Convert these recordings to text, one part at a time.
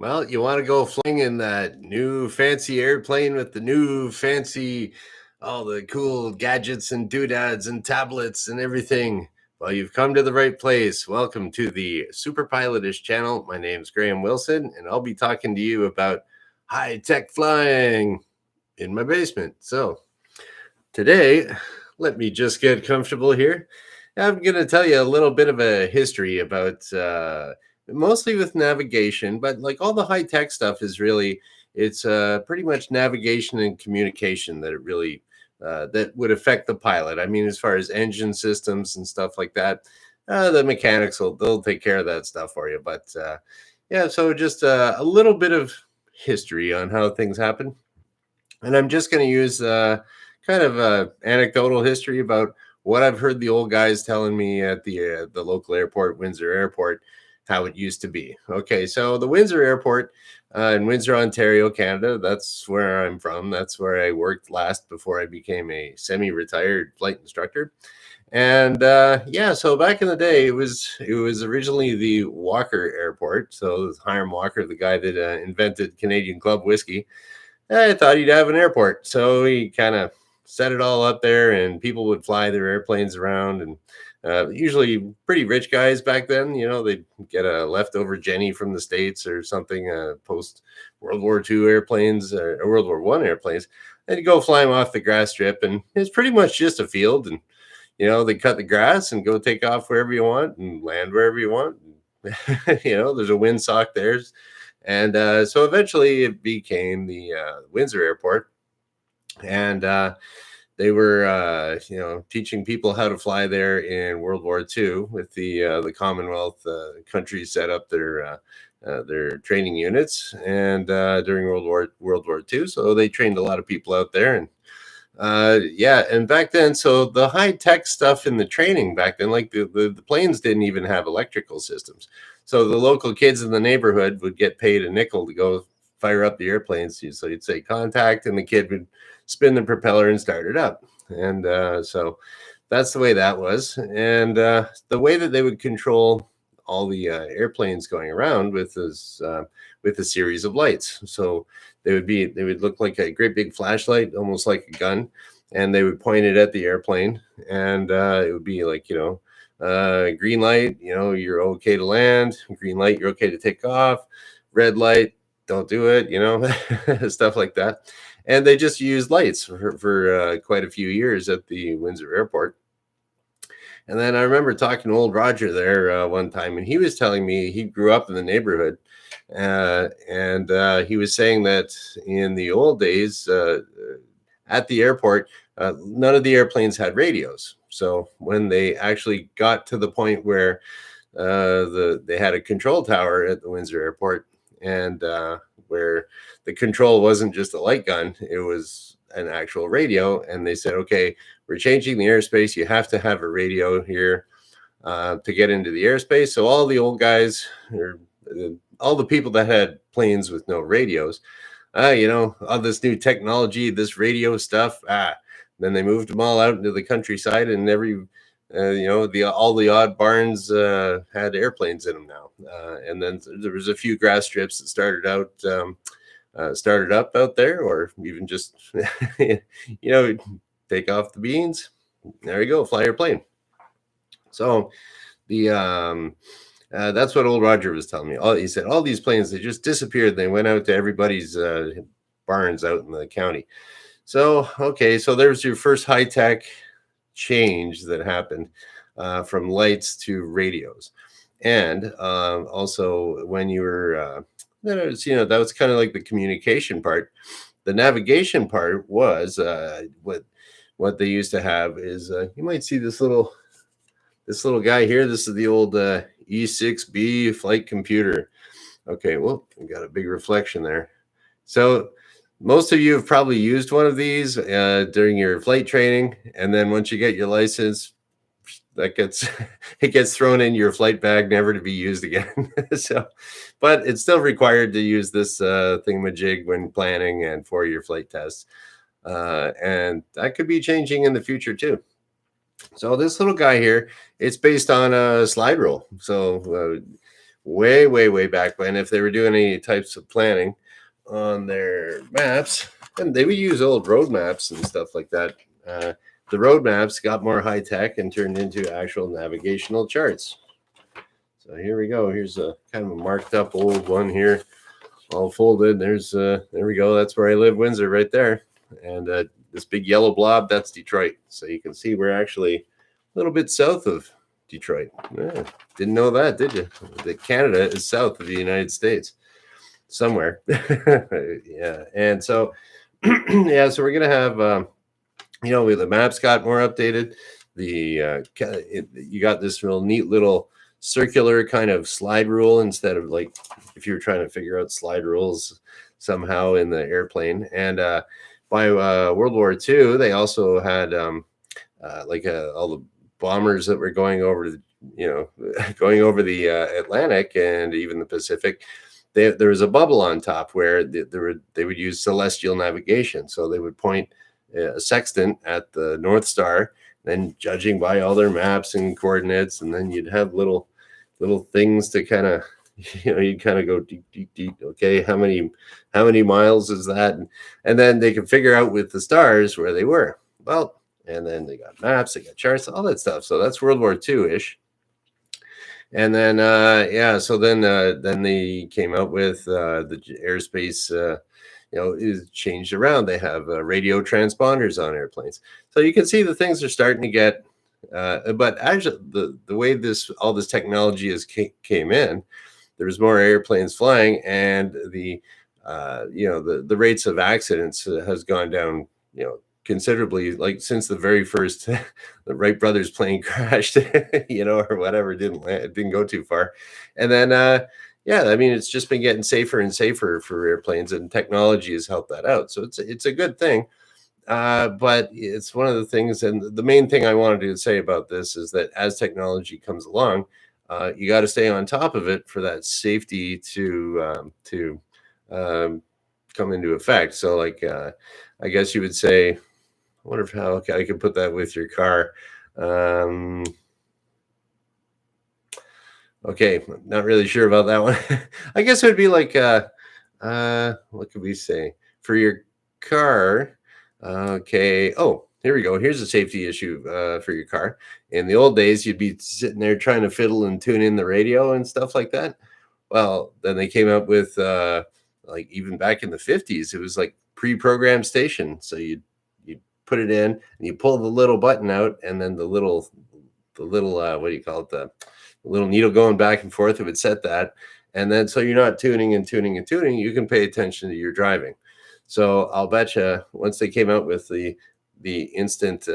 Well, you want to go flying in that new fancy airplane with the new fancy, all the cool gadgets and doodads and tablets and everything. Well, you've come to the right place. Welcome to the Superpilotish channel. My name's Graham Wilson, and I'll be talking to you about high tech flying in my basement. So, today, let me just get comfortable here. I'm going to tell you a little bit of a history about mostly with navigation, but like all the high tech stuff is really it's pretty much navigation and communication that it really that would affect the pilot. I mean, as far as engine systems and stuff like that, the mechanics they'll take care of that stuff for you. But yeah, so just a little bit of history on how things happen. And I'm just going to use kind of anecdotal history about what I've heard the old guys telling me at the local airport, Windsor Airport, how it used to be. Okay, so the Windsor Airport in Windsor, Ontario, Canada. That's where I'm from. That's where I worked last before I became a semi-retired flight instructor. And yeah, so back in the day, it was originally the Walker Airport. So it was Hiram Walker, the guy that invented Canadian Club whiskey. I thought he'd have an airport. So he kind of set it all up there, and people would fly their airplanes around. And usually pretty rich guys back then, they'd get a leftover Jenny from the States or something, post World War II airplanes or World War I airplanes. They'd go fly them off the grass strip, and it's pretty much just a field. And, they cut the grass and go take off wherever you want and land wherever you want. There's a windsock there. And so eventually it became the Windsor Airport. And they were, teaching people how to fly there in World War II with the Commonwealth countries set up their training units, and during World War II. So they trained a lot of people out there, and yeah, and back then, so the high tech stuff in the training back then, like the planes didn't even have electrical systems. So the local kids in the neighborhood would get paid a nickel to go fire up the airplanes. So you'd say contact, and the kid would spin the propeller and start it up. And so that's the way that was. And the way that they would control all the airplanes going around with a series of lights. So they would look like a great big flashlight, almost like a gun, and they would point it at the airplane, and it would be like, green light, you're okay to land. Green light, you're okay to take off. Red light, don't do it, stuff like that. And they just used lights for quite a few years at the Windsor Airport. And then I remember talking to old Roger there one time, and he was telling me he grew up in the neighborhood. And he was saying that in the old days at the airport, none of the airplanes had radios. So when they actually got to the point where they had a control tower at the Windsor Airport, and where the control wasn't just a light gun, it was an actual radio. And they said, okay, we're changing the airspace. You have to have a radio here to get into the airspace. So all the old guys, or all the people that had planes with no radios, all this new technology, this radio stuff, then they moved them all out into the countryside, and all the odd barns had airplanes in them now. And then there was a few grass strips that started up out there, or even just, take off the beans. There you go, fly your plane. So that's what old Roger was telling me. He said all these planes, they just disappeared. They went out to everybody's barns out in the county. So, okay, so there's your first high-tech change that happened from lights to radios. And also when you were, that was kind of like the communication part. The navigation part was what they used to have is, you might see this little guy here. This is the old E6B flight computer. Okay, well, we got a big reflection there. So most of you have probably used one of these during your flight training, and then once you get your license, it gets thrown in your flight bag, never to be used again. So, but it's still required to use this thingamajig when planning and for your flight tests, and that could be changing in the future too. So this little guy here, it's based on a slide rule. So way back when, if they were doing any types of planning on their maps, and they would use old road maps and stuff like that. The road maps got more high tech and turned into actual navigational charts. So here we go. Here's a kind of a marked up old one here, all folded. There we go. That's where I live, Windsor, right there. And this big yellow blob, that's Detroit. So you can see we're actually a little bit south of Detroit. Yeah, didn't know that, did you? That Canada is south of the United States somewhere. Yeah. And so, yeah, so we're going to have, the maps got more updated. You got this real neat little circular kind of slide rule instead of like if you were trying to figure out slide rules somehow in the airplane. And by World War II, they also had all the bombers that were going over going over the Atlantic and even the Pacific. There was a bubble on top where they would use celestial navigation. So they would point a sextant at the North Star, then judging by all their maps and coordinates, and then you'd have little things to kind of, you'd kind of go deep. Okay, how many miles is that? And then they could figure out with the stars where they were. Well, and then they got maps, they got charts, all that stuff. So that's World War II-ish. And then so then they came out with the airspace. Is changed around. They have radio transponders on airplanes, so you can see the things are starting to get. But actually, the way all this technology came in, there was more airplanes flying, and the rates of accidents has gone down considerably. Like since the very first the Wright brothers plane crashed, or whatever, didn't go too far, and then. Yeah, I mean, it's just been getting safer and safer for airplanes, and technology has helped that out. So it's a good thing. But it's one of the things, and the main thing I wanted to say about this is that as technology comes along, you got to stay on top of it for that safety to come into effect. So, like, I guess you would say, I wonder how I could put that with your car. Okay, not really sure about that one. I guess it would be like, what could we say for your car? Okay. Oh, here we go. Here's a safety issue for your car. In the old days, you'd be sitting there trying to fiddle and tune in the radio and stuff like that. Well, then they came up with like even back in the 50s, it was like pre-programmed station. So you'd put it in and you pull the little button out, and then the little what do you call it? The little needle going back and forth, it would set that. And then so you're not tuning, you can pay attention to your driving. So I'll bet you once they came out with the instant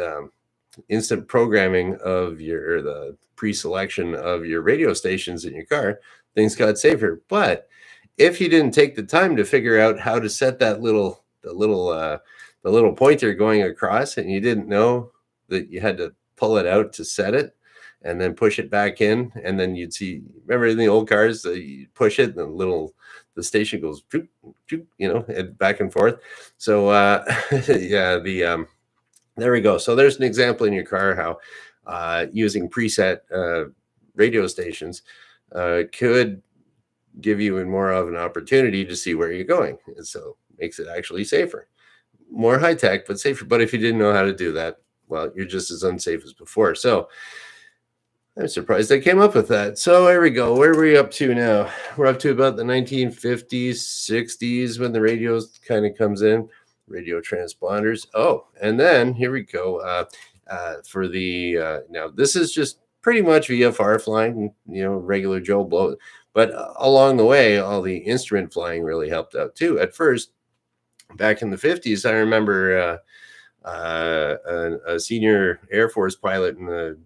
programming of the pre-selection of your radio stations in your car, things got safer. But if you didn't take the time to figure out how to set that the little pointer going across, and you didn't know that you had to pull it out to set it, and then push it back in, and then you'd see. Remember in the old cars, you push it, and the station goes, and back and forth. So yeah, there we go. So there's an example in your car how using preset radio stations could give you more of an opportunity to see where you're going, and so makes it actually safer, more high tech, but safer. But if you didn't know how to do that, well, you're just as unsafe as before. So I'm surprised they came up with that. So here we go. Where are we up to now? We're up to about the 1950s, 60s when the radio kind of comes in, radio transponders. Oh, and then here we go. For the now this is just pretty much VFR flying, regular Joe Blow. But along the way, all the instrument flying really helped out too. At first, back in the 50s, I remember a senior Air Force pilot in the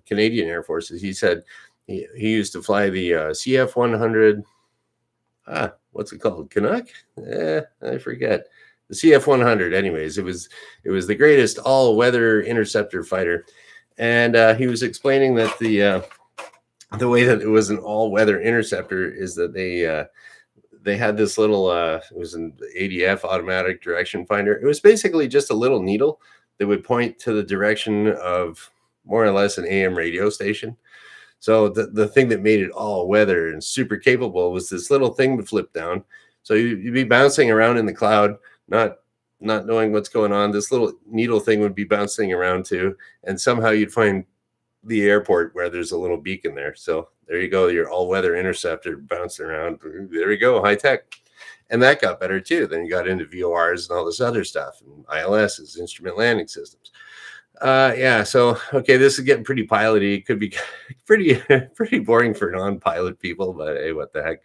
Canadian Air Force. He said he used to fly the CF-100. What's it called? Canuck? I forget. The CF-100. Anyways, it was the greatest all-weather interceptor fighter, and he was explaining that the way that it was an all-weather interceptor is that they had this little it was an ADF, automatic direction finder. It was basically just a little needle that would point to the direction of more or less an AM radio station. So the thing that made it all weather and super capable was this little thing that flipped down. So you'd be bouncing around in the cloud, not not knowing what's going on. This little needle thing would be bouncing around too, and somehow you'd find the airport where there's a little beacon there. So there you go, your all-weather interceptor bouncing around. There we go, high tech. And that got better too. Then you got into VORs and all this other stuff, and ILSs, instrument landing systems. Yeah, so okay, this is getting pretty piloty. It could be pretty pretty boring for non-pilot people, but hey, what the heck.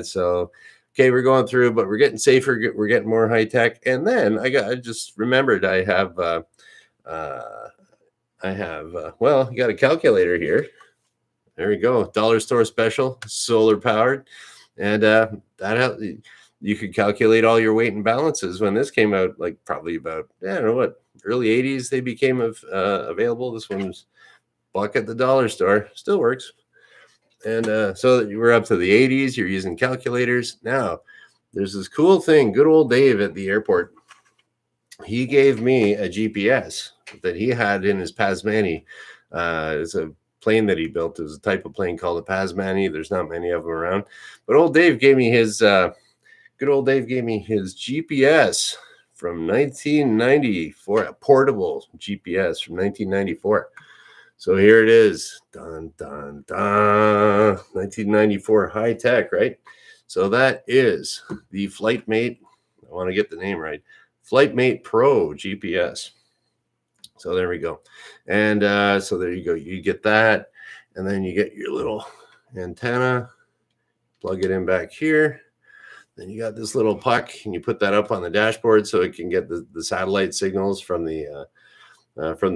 So okay, we're going through, but we're getting safer, we're getting more high tech. And then I just remembered well, you got a calculator here. There we go, dollar store special, solar powered. And you could calculate all your weight and balances. When this came out, like probably about, I don't know what, early 80s, they became available. This one was buck at the dollar store, still works. And so you were up to the 80s, you're using calculators. Now there's this cool thing. Good old Dave at the airport, he gave me a GPS that he had in his Pasmani. It's a plane that he built. It was a type of plane called a Pasmani. There's not many of them around, but old Dave gave me his good old Dave gave me his GPS from 1994, a portable GPS from 1994. So here it is. Dun, dun, dun. 1994 high tech, right? So that is the FlightMate. I want to get the name right. FlightMate Pro GPS. So there we go. And so there you go. You get that. And then you get your little antenna, plug it in back here. Then you got this little puck, and you put that up on the dashboard so it can get the satellite signals from the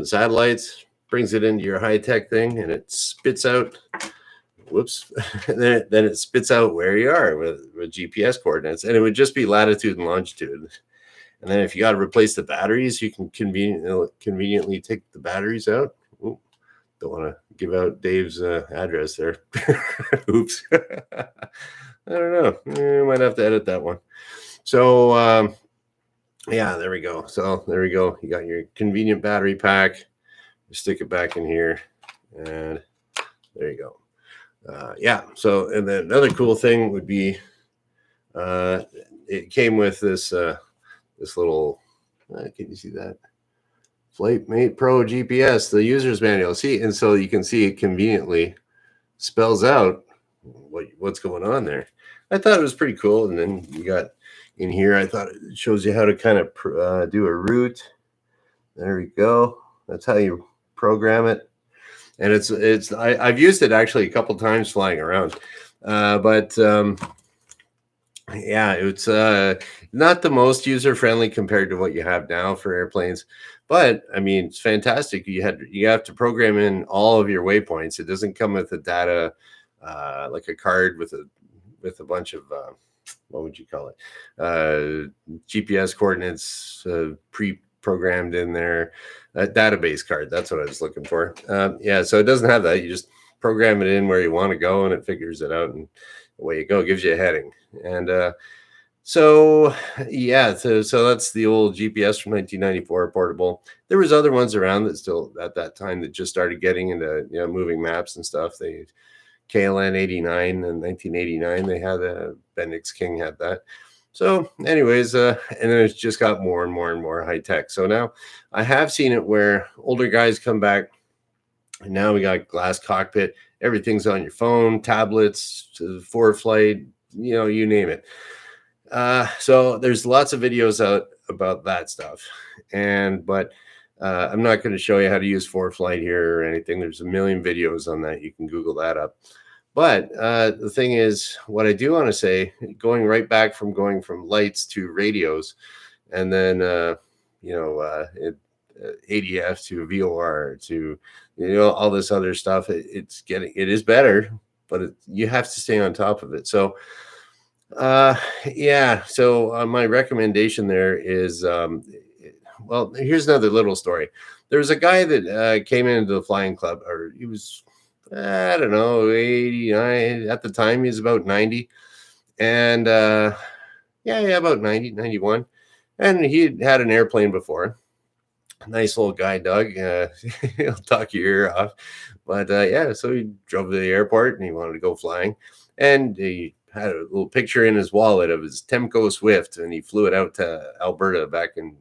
satellites, brings it into your high-tech thing, and it spits out, whoops, then it spits out where you are with GPS coordinates. And it would just be latitude and longitude. And then if you got to replace the batteries, you can conveniently take the batteries out. Ooh, don't want to give out Dave's address there. Oops. I don't know. I might have to edit that one. So, yeah, there we go. So there we go. You got your convenient battery pack. You stick it back in here, and there you go. Yeah. So, and then another cool thing would be, it came with this little, can you see that? FlightMate Pro GPS, the user's manual. See, and so you can see it conveniently spells out what's going on there. I thought it was pretty cool. And then you got in here, I thought it shows you how to kind of do a route. There we go. That's how you program it. And I've used it actually a couple times flying around, but yeah, it's not the most user friendly compared to what you have now for airplanes, but I mean, it's fantastic. You have to program in all of your waypoints. It doesn't come with the data like a card with a bunch of what would you call it, GPS coordinates pre-programmed in there, a database card. That's what I was looking for. Yeah, so it doesn't have that. You just program it in where you want to go, and it figures it out, and away you go. It gives you a heading. And so yeah, so that's the old GPS from 1994 portable. There was other ones around that still at that time that just started getting into moving maps and stuff. They KLN 89 in 1989. They had Bendix King had that. So anyways, and then it's just got more and more and more high tech. So now I have seen it where older guys come back, and now we got glass cockpit. Everything's on your phone, tablets, forward flight, you name it. So there's lots of videos out about that stuff. But I'm not going to show you how to use forward flight here or anything. There's a million videos on that. You can Google that up. But the thing is, what I do want to say, going from lights to radios, and then ADF to VOR to all this other stuff, it is better, but you have to stay on top of it. So yeah, so my recommendation there is well, here's another little story. There was a guy that came into the flying club, or he was, I don't know, 89 at the time. He was about 90, and yeah, about 90, 91, and he had an airplane before. Nice little guy, Doug. He'll talk your ear off. But yeah, so he drove to the airport and he wanted to go flying, and he had a little picture in his wallet of his Temco Swift, and he flew it out to Alberta back in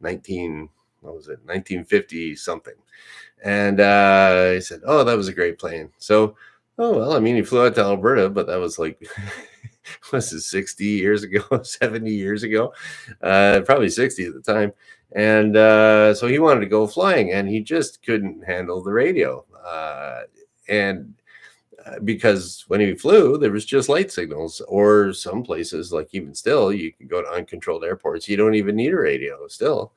19 what was it 1950 something. And he said, "Oh, that was a great plane." So, oh well, I mean, he flew out to Alberta, but that was like, was it 60 years ago, 70 years ago, probably 60 at the time. And so he wanted to go flying, and he just couldn't handle the radio. And because when he flew, there was just light signals, or some places, like even still, you can go to uncontrolled airports. You don't even need a radio still.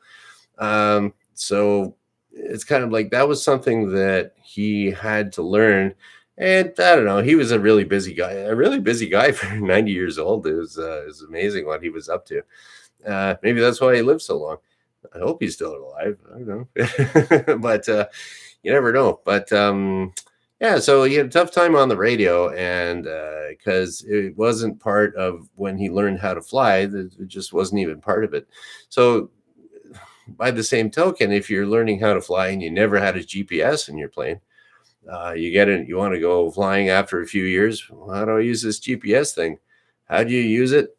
So it's kind of like that was something that he had to learn. And I don't know, he was a really busy guy for 90 years old. It was amazing what he was up to. Maybe that's why he lived so long. I hope he's still alive. I don't know. But you never know. But yeah, so he had a tough time on the radio, and because it wasn't part of when he learned how to fly, it just wasn't even part of it. So by the same token, if you're learning how to fly and you never had a GPS in your plane, you get it, you want to go flying after a few years. Well, how do I use this GPS thing? How do you use it?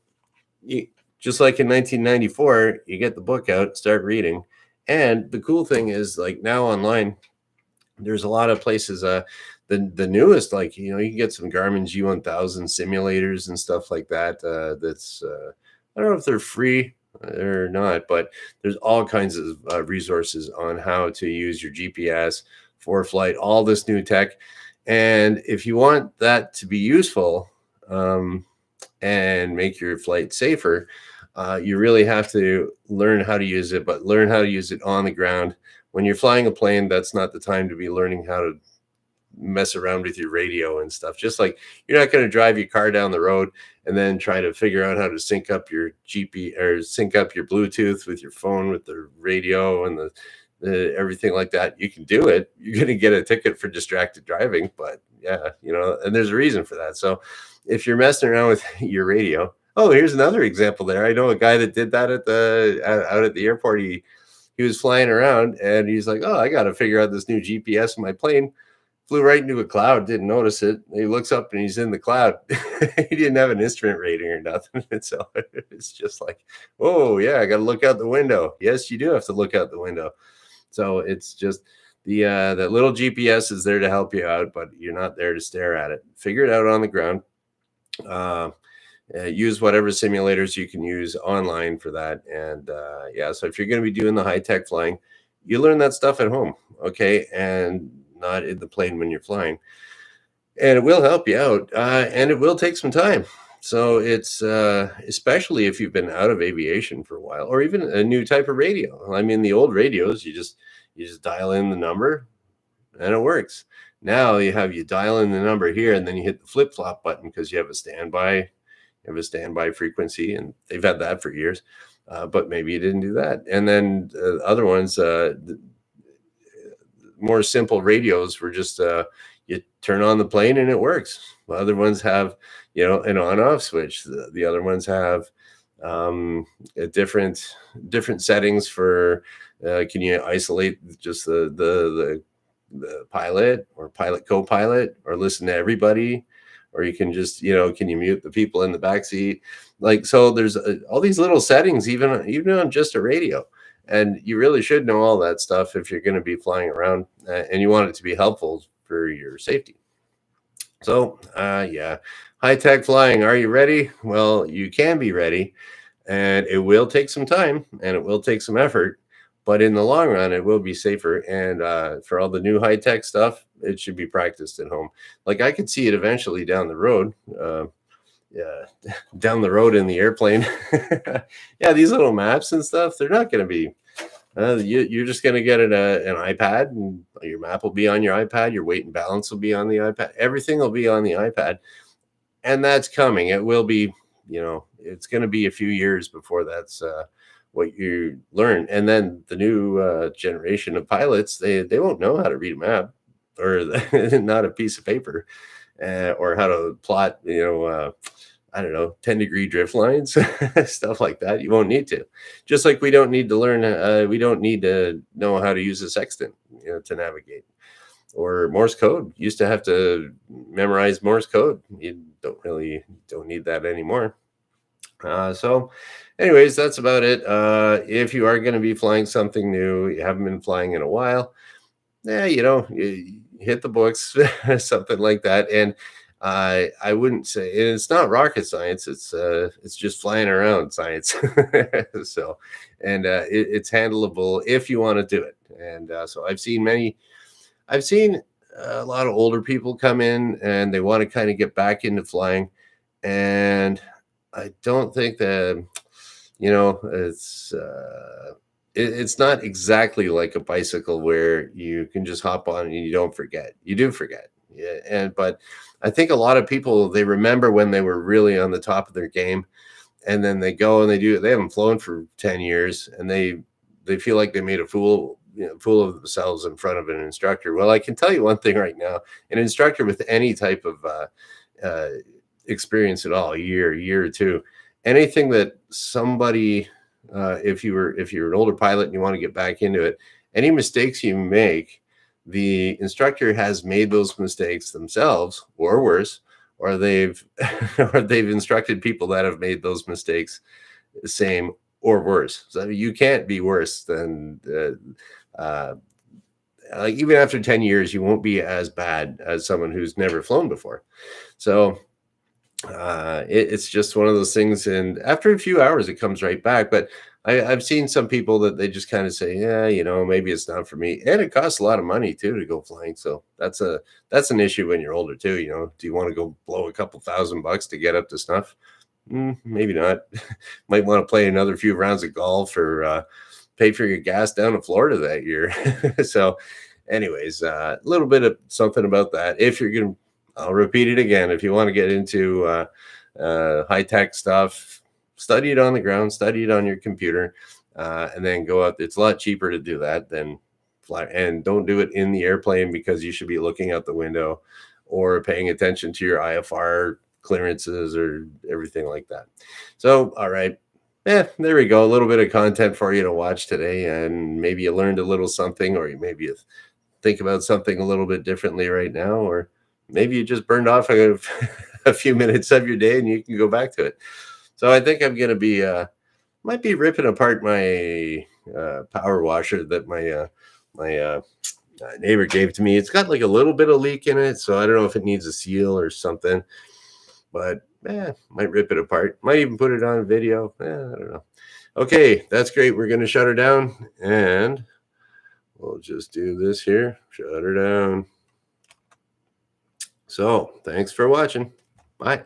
You, just like in 1994, you get the book out, start reading. And the cool thing is, like now online, there's a lot of places. The newest, like you can get some Garmin G1000 simulators and stuff like that. That's I don't know if they're free or not, but there's all kinds of resources on how to use your GPS for flight. All this new tech, and if you want that to be useful and make your flight safer, you really have to learn how to use it, but learn how to use it on the ground. When you're flying a plane, that's not the time to be learning how to mess around with your radio and stuff. Just like you're not going to drive your car down the road and then try to figure out how to sync up your GP or sync up your Bluetooth with your phone with the radio and the everything like that. You can do it. You're going to get a ticket for distracted driving, but yeah, and there's a reason for that. So if you're messing around with your radio, oh, here's another example there. I know a guy that did that out at the airport. He was flying around and he's like, "Oh, I got to figure out this new GPS in my plane." Flew right into a cloud, didn't notice it. He looks up and he's in the cloud. He didn't have an instrument rating or nothing. And so it's just like, oh yeah, I got to look out the window. Yes, you do have to look out the window. So it's just the little GPS is there to help you out, but you're not there to stare at it. Figure it out on the ground. Use whatever simulators you can use online for that. And yeah, so if you're going to be doing the high tech flying, you learn that stuff at home, okay, and not in the plane when you're flying. And it will help you out, and it will take some time. So it's especially if you've been out of aviation for a while, or even a new type of radio. I mean, the old radios, you just dial in the number, and it works. Now you dial in the number here, and then you hit the flip flop button because you have a standby. You have a standby frequency, and they've had that for years. But maybe you didn't do that. And then other ones, more simple radios were just you turn on the plane and it works. Other ones have an on-off switch. The other ones have a different settings for can you isolate just the pilot or pilot co-pilot, or listen to everybody, or you can just can you mute the people in the back seat. Like, so there's all these little settings even on just a radio. And you really should know all that stuff if you're going to be flying around and you want it to be helpful for your safety. So, yeah, high-tech flying. Are you ready? Well, you can be ready, and it will take some time and it will take some effort, but in the long run, it will be safer. And for all the new high-tech stuff, it should be practiced at home. Like, I could see it eventually down the road. Down the road in the airplane. Yeah, these little maps and stuff, they're not going to be you're just going to get an iPad, and your map will be on your iPad, your weight and balance will be on the iPad, everything will be on the iPad, and that's coming. It will be, it's going to be a few years before that's what you learn. And then the new generation of pilots, they won't know how to read a map, or not a piece of paper, or how to plot, I don't know, 10-degree drift lines, stuff like that. You won't need to. Just like we don't need to learn, we don't need to know how to use a sextant, to navigate. or Morse code. Used to have to memorize Morse code. You don't need that anymore. So, anyways, that's about it. If you are going to be flying something new, you haven't been flying in a while, yeah, you hit the books, something like that. And I wouldn't say it's not rocket science. It's just flying around science. So, and it's handleable if you want to do it. And so I've seen a lot of older people come in and they want to kind of get back into flying, and I don't think that it's not exactly like a bicycle where you can just hop on and you don't forget. You do forget. Yeah, but I think a lot of people, they remember when they were really on the top of their game, and then they go and they haven't flown for 10 years, and they feel like they made a fool of themselves in front of an instructor. Well, I can tell you one thing right now: an instructor with any type of uh, experience at all, a year or two, anything that somebody, if you're an older pilot and you want to get back into it, any mistakes you make, the instructor has made those mistakes themselves, or worse, or they've or they've instructed people that have made those mistakes the same or worse. So you can't be worse than like, even after 10 years, you won't be as bad as someone who's never flown before. So it's just one of those things, and after a few hours it comes right back. But I've seen some people that they just kind of say, yeah, maybe it's not for me, and it costs a lot of money too to go flying. So that's an issue when you're older too. Do you want to go blow a couple $1,000 to get up to snuff? Maybe not. Might want to play another few rounds of golf, or pay for your gas down in Florida that year. So anyways, a little bit of something about that. If you're gonna I'll repeat it again. If you want to get into high tech stuff, study it on the ground, study it on your computer, and then go out. It's a lot cheaper to do that than fly. And don't do it in the airplane, because you should be looking out the window or paying attention to your IFR clearances or everything like that. So, all right. Yeah, there we go. A little bit of content for you to watch today, and maybe you learned a little something, or you think about something a little bit differently right now, or maybe you just burned off a few minutes of your day and you can go back to it. So I think I'm going to be, might be ripping apart my power washer that my neighbor gave to me. It's got like a little bit of leak in it, so I don't know if it needs a seal or something, but might rip it apart. Might even put it on video. I don't know. Okay, that's great. We're going to shut her down, and we'll just do this here. Shut her down. So, thanks for watching. Bye.